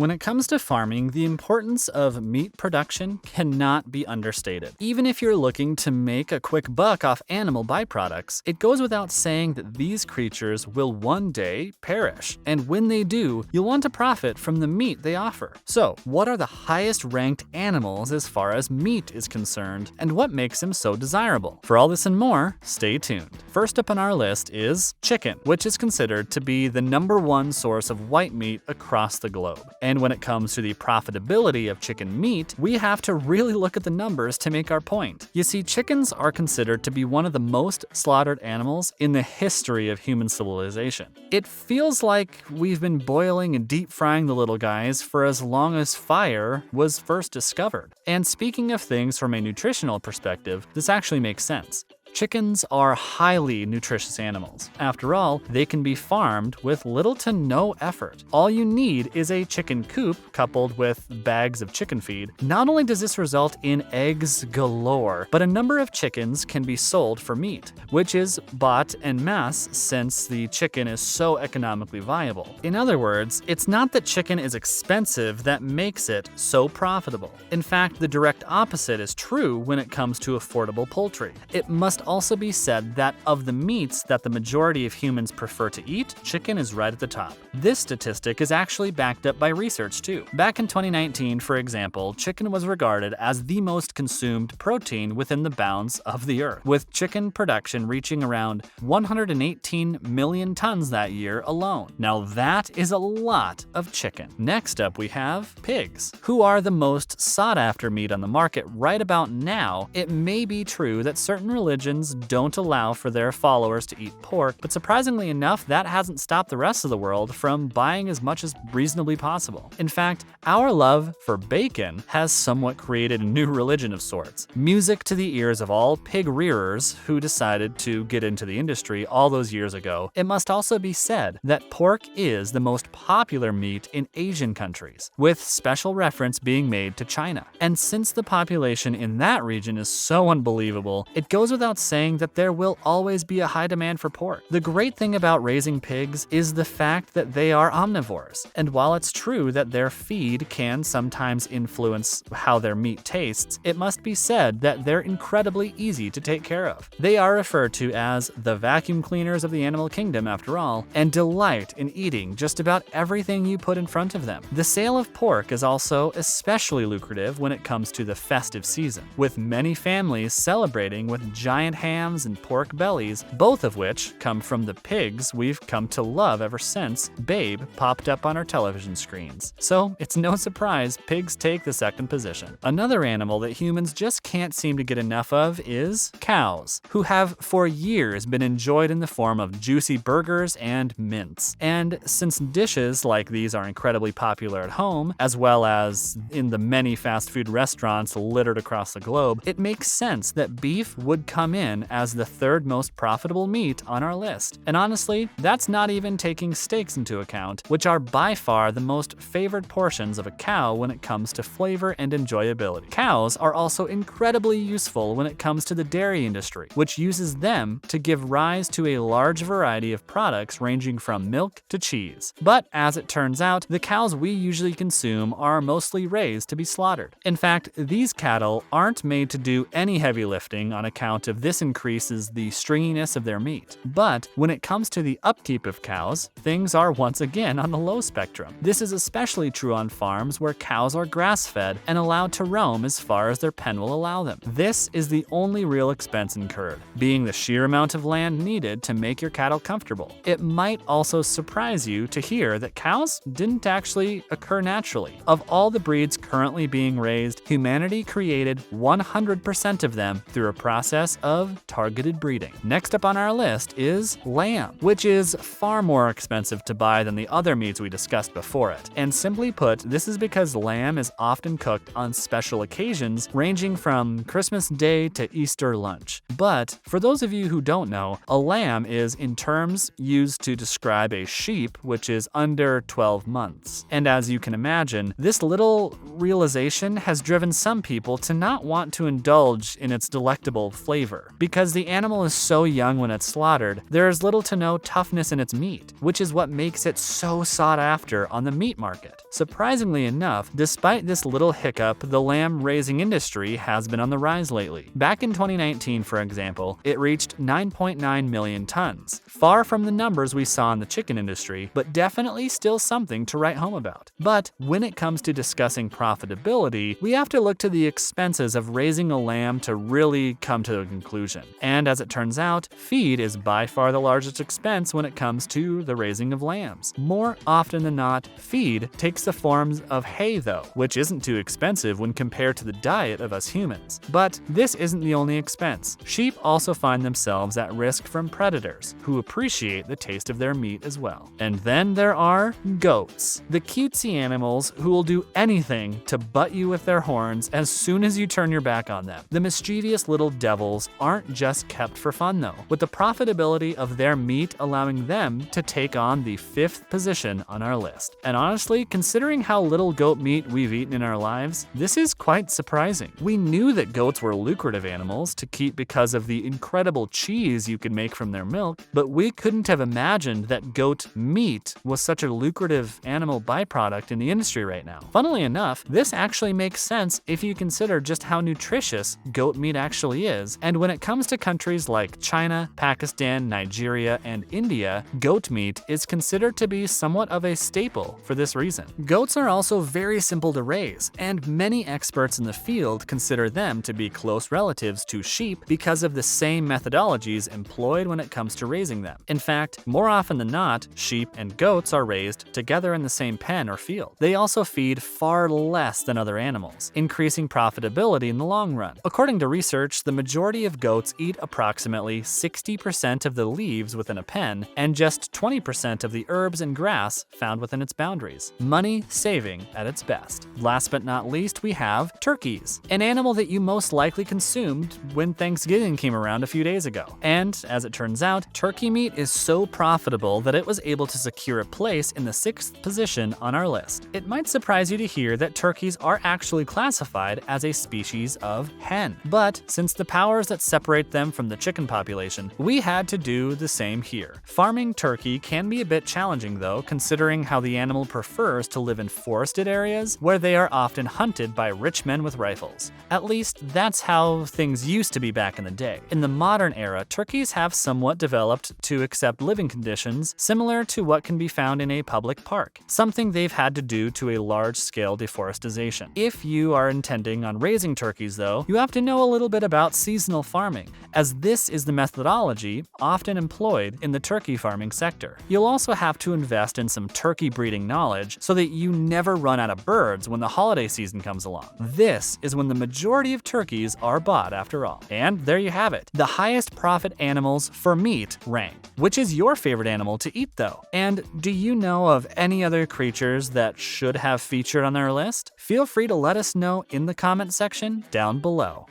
When it comes to farming, the importance of meat production cannot be understated. Even if you're looking to make a quick buck off animal byproducts, it goes without saying that these creatures will one day perish. And when they do, you'll want to profit from the meat they offer. So, what are the highest ranked animals as far as meat is concerned, and what makes them so desirable? For all this and more, stay tuned. First up on our list is chicken, which is considered to be the #1 source of white meat across the globe. And when it comes to the profitability of chicken meat, we have to really look at the numbers to make our point. You see, chickens are considered to be one of the most slaughtered animals in the history of human civilization. It feels like we've been boiling and deep frying the little guys for as long as fire was first discovered. And speaking of things from a nutritional perspective, this actually makes sense. Chickens are highly nutritious animals. After all, they can be farmed with little to no effort. All you need is a chicken coop coupled with bags of chicken feed. Not only does this result in eggs galore, but a number of chickens can be sold for meat, which is bought en masse since the chicken is so economically viable. In other words, it's not that chicken is expensive that makes it so profitable. In fact, the direct opposite is true when it comes to affordable poultry. It must also be said that of the meats that the majority of humans prefer to eat, chicken is right at the top. This statistic is actually backed up by research too. Back in 2019, for example, chicken was regarded as the most consumed protein within the bounds of the earth, with chicken production reaching around 118 million tons that year alone. Now that is a lot of chicken. Next up we have pigs, who are the most sought after meat on the market right about now. It may be true that certain religions don't allow for their followers to eat pork, but surprisingly enough, that hasn't stopped the rest of the world from buying as much as reasonably possible. In fact, our love for bacon has somewhat created a new religion of sorts. Music to the ears of all pig rearers who decided to get into the industry all those years ago. It must also be said that pork is the most popular meat in Asian countries, with special reference being made to China. And since the population in that region is so unbelievable, it goes without saying that there will always be a high demand for pork. The great thing about raising pigs is the fact that they are omnivores. And while it's true that their feed can sometimes influence how their meat tastes, it must be said that they're incredibly easy to take care of. They are referred to as the vacuum cleaners of the animal kingdom after all, and delight in eating just about everything you put in front of them. The sale of pork is also especially lucrative when it comes to the festive season, with many families celebrating with giant hams and pork bellies, both of which come from the pigs we've come to love ever since Babe popped up on our television screens. So it's no surprise pigs take the second position. Another animal that humans just can't seem to get enough of is cows, who have for years been enjoyed in the form of juicy burgers and mints. And since dishes like these are incredibly popular at home, as well as in the many fast food restaurants littered across the globe, it makes sense that beef would come in as the third most profitable meat on our list. And honestly, that's not even taking steaks into account, which are by far the most favored portions of a cow when it comes to flavor and enjoyability. Cows are also incredibly useful when it comes to the dairy industry, which uses them to give rise to a large variety of products ranging from milk to cheese. But as it turns out, the cows we usually consume are mostly raised to be slaughtered. In fact, these cattle aren't made to do any heavy lifting on account of this increases the stringiness of their meat. But when it comes to the upkeep of cows, things are once again on the low spectrum. This is especially true on farms where cows are grass-fed and allowed to roam as far as their pen will allow them. This is the only real expense incurred, being the sheer amount of land needed to make your cattle comfortable. It might also surprise you to hear that cows didn't actually occur naturally. Of all the breeds currently being raised, humanity created 100% of them through a process of targeted breeding. Next up on our list is lamb, which is far more expensive to buy than the other meats we discussed before it. And simply put, this is because lamb is often cooked on special occasions ranging from Christmas Day to Easter lunch. But for those of you who don't know, a lamb is in terms used to describe a sheep which is under 12 months. And as you can imagine, this little realization has driven some people to not want to indulge in its delectable flavor. fur. Because the animal is so young when it's slaughtered, there is little to no toughness in its meat, which is what makes it so sought after on the meat market. Surprisingly enough, despite this little hiccup, the lamb raising industry has been on the rise lately. Back in 2019, for example, it reached 9.9 million tons, far from the numbers we saw in the chicken industry, but definitely still something to write home about. But when it comes to discussing profitability, we have to look to the expenses of raising a lamb to really come to a conclusion. And as it turns out, feed is by far the largest expense when it comes to the raising of lambs. More often than not, feed takes the forms of hay though, which isn't too expensive when compared to the diet of us humans. But this isn't the only expense. Sheep also find themselves at risk from predators, who appreciate the taste of their meat as well. And then there are goats, the cutesy animals who will do anything to butt you with their horns as soon as you turn your back on them. The mischievous little devils aren't just kept for fun though, with the profitability of their meat allowing them to take on the 5th position on our list. And honestly, considering how little goat meat we've eaten in our lives, this is quite surprising. We knew that goats were lucrative animals to keep because of the incredible cheese you could make from their milk, but we couldn't have imagined that goat meat was such a lucrative animal byproduct in the industry right now. Funnily enough, this actually makes sense if you consider just how nutritious goat meat actually is, and when it comes to countries like China, Pakistan, Nigeria, and India, goat meat is considered to be somewhat of a staple for this reason. Goats are also very simple to raise, and many experts in the field consider them to be close relatives to sheep because of the same methodologies employed when it comes to raising them. In fact, more often than not, sheep and goats are raised together in the same pen or field. They also feed far less than other animals, increasing profitability in the long run. According to research, the majority of goats eat approximately 60% of the leaves within a pen and just 20% of the herbs and grass found within its boundaries. Money saving at its best. Last but not least, we have turkeys, an animal that you most likely consumed when Thanksgiving came around a few days ago. And as it turns out, turkey meat is so profitable that it was able to secure a place in the 6th position on our list. It might surprise you to hear that turkeys are actually classified as a species of hen. But since the powers that separate them from the chicken population, we had to do the same here. Farming turkey can be a bit challenging though, considering how the animal prefers to live in forested areas where they are often hunted by rich men with rifles. At least that's how things used to be back in the day. In the modern era, turkeys have somewhat developed to accept living conditions similar to what can be found in a public park, something they've had to do to a large-scale deforestation. If you are intending on raising turkeys though, you have to know a little bit about seasonal farming, as this is the methodology often employed in the turkey farming sector. You'll also have to invest in some turkey breeding knowledge so that you never run out of birds when the holiday season comes along. This is when the majority of turkeys are bought after all. And there you have it, the highest profit animals for meat ranked. Which is your favorite animal to eat though? And do you know of any other creatures that should have featured on our list? Feel free to let us know in the comment section down below.